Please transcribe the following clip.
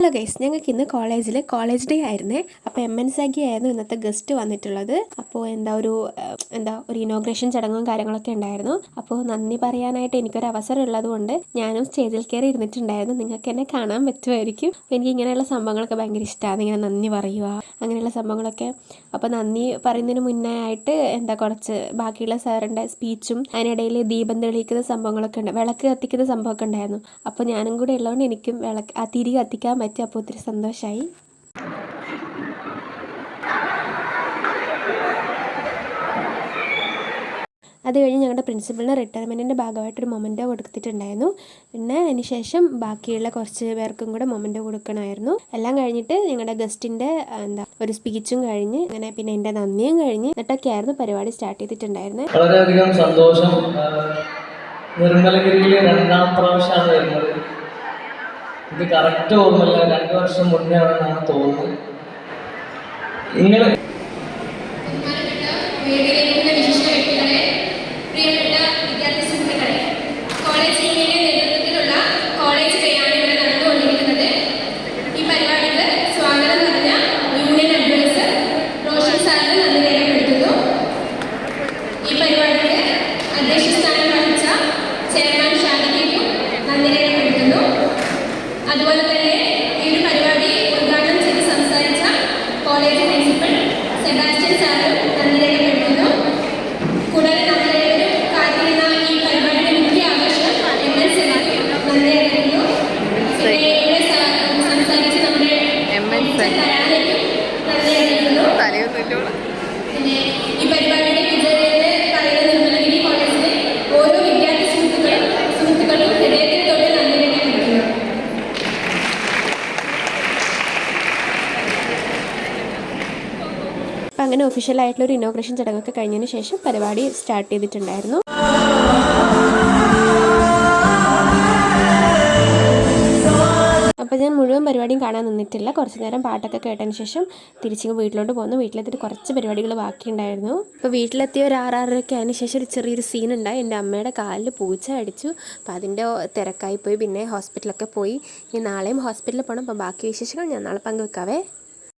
Hello guys, ഞങ്ങൾക്ക് ഇന്ന് college day ആയിരുന്നേ. അപ്പോൾ എം എൻ സാഗി ആയിരുന്നു ഇന്നത്തെ ഗസ്റ്റ് വന്നിട്ടുള്ളത്. അപ്പോൾ ഒരു ഇനോഗ്രേഷൻ ചടങ്ങും കാര്യങ്ങളൊക്കെ ഉണ്ടായിരുന്നു. അപ്പോൾ നന്ദി പറയാനായിട്ട് എനിക്കൊരു അവസരം ഉള്ളതുകൊണ്ട് ഞാനും സ്റ്റേജിൽ കയറി ഇരുന്നിട്ടുണ്ടായിരുന്നു. നിങ്ങൾക്ക് എന്നെ കാണാൻ പറ്റുമായിരിക്കും. എനിക്ക് ഇങ്ങനെയുള്ള സംഭവങ്ങളൊക്കെ ഭയങ്കര ഇഷ്ടമാണ്, ഇങ്ങനെ നന്ദി പറയുക അങ്ങനെയുള്ള സംഭവങ്ങളൊക്കെ. അപ്പോൾ നന്ദി പറയുന്നതിന് മുന്നേ ആയിട്ട് കുറച്ച് ബാക്കിയുള്ള സാറിൻ്റെ സ്പീച്ചും അതിനിടയിൽ ദീപം തെളിയിക്കുന്ന സംഭവങ്ങളൊക്കെ ഉണ്ട്, വിളക്ക് കത്തിക്കുന്ന സംഭവമൊക്കെ ഉണ്ടായിരുന്നു. അപ്പോൾ ഞാനും കൂടെ ഉള്ളതുകൊണ്ട് എനിക്കും തിരി കത്തിക്കാൻ പറ്റി. അപ്പോൾ ഒത്തിരി സന്തോഷമായി. അത് കഴിഞ്ഞ് ഞങ്ങളുടെ പ്രിൻസിപ്പളിന് റിട്ടയർമെൻറ്റിൻ്റെ ഭാഗമായിട്ടൊരു മൊമെൻറ്റോ കൊടുത്തിട്ടുണ്ടായിരുന്നു. പിന്നെ അതിന് ശേഷം ബാക്കിയുള്ള കുറച്ച് പേർക്കും കൂടെ മൊമെൻറ്റോ കൊടുക്കണമായിരുന്നു. എല്ലാം കഴിഞ്ഞിട്ട് ഞങ്ങളുടെ ഗസ്റ്റിൻ്റെ ഒരു സ്പീച്ചും കഴിഞ്ഞ് പിന്നെ എൻ്റെ നന്ദിയും കഴിഞ്ഞ് എന്നിട്ടൊക്കെയായിരുന്നു പരിപാടി സ്റ്റാർട്ട് ചെയ്തിട്ടുണ്ടായിരുന്നത്. വളരെയധികം സന്തോഷം. നിർമ്മലഗിരിയിൽ 2ാം പ്രാവശ്യമാണ് വരുന്നത്. ഇത് കറക്റ്റ് ഓർമ്മയില്ല, 2 വർഷം മുന്നേ ആണെന്നാണ് തോന്നുന്നത്. നിങ്ങൾ അതുപോലെ തന്നെ ഈ ഒരു പരിപാടി ഉദ്ഘാടനം ചെയ്ത് സംസാരിച്ച കോളേജ് പ്രിൻസിപ്പൽ സെബാസ്റ്റ്യൻ സാറും നന്ദി രേഖപ്പെടുത്തുന്നു. കൂടാതെ നമ്മളെല്ലാവരും കാത്തിരുന്ന ഈ പരിപാടിയുടെ മുഖ്യ ആകർഷണം MN സാറിന് നന്ദി രേഖപ്പെടുത്തുന്നു. പിന്നെ ഇവിടെ സംസാരിച്ച് നമ്മുടെ തരാനേക്കും നന്ദി രേഖപ്പെടുത്തുന്നു. പിന്നെ ഈ പരിപാടിയുടെ വിജയത്തെ പറയുന്ന നിർമ്മലഗിരി കോളേജിലെ ഓരോ വിദ്യാർത്ഥി സുഹൃത്തുക്കളും ഹൃദയത്തിൽ തൊട്ട് നന്ദി രേഖപ്പെടുത്തുന്നു. അപ്പം അങ്ങനെ ഒഫീഷ്യലായിട്ടുള്ളൊരു ഇനോഗ്രേഷൻ ചടങ്ങൊക്കെ കഴിഞ്ഞതിന് ശേഷം പരിപാടി സ്റ്റാർട്ട് ചെയ്തിട്ടുണ്ടായിരുന്നു. അപ്പോൾ ഞാൻ മുഴുവൻ പരിപാടിയും കാണാൻ നിന്നിട്ടില്ല. കുറച്ച് നേരം പാട്ടൊക്കെ കേട്ടതിന് ശേഷം തിരിച്ച് വീട്ടിലോട്ട് പോന്നു. വീട്ടിലെത്തിയിട്ട് കുറച്ച് പരിപാടികൾ ബാക്കിയുണ്ടായിരുന്നു. അപ്പോൾ വീട്ടിലെത്തിയ ഒരു 6-6:30 അതിന് ശേഷം ഒരു ചെറിയൊരു സീൻ ഉണ്ടായി. എൻ്റെ അമ്മയുടെ കാലിൽ പൂച്ച അടിച്ചു. അപ്പോൾ അതിൻ്റെ തിരക്കായി പോയി. പിന്നെ ഹോസ്പിറ്റലൊക്കെ പോയി. ഇനി നാളെയും ഹോസ്പിറ്റലിൽ പോകണം. അപ്പോൾ ബാക്കി വിശേഷങ്ങൾ ഞാൻ നാളെ പങ്കുവെക്കാവേ.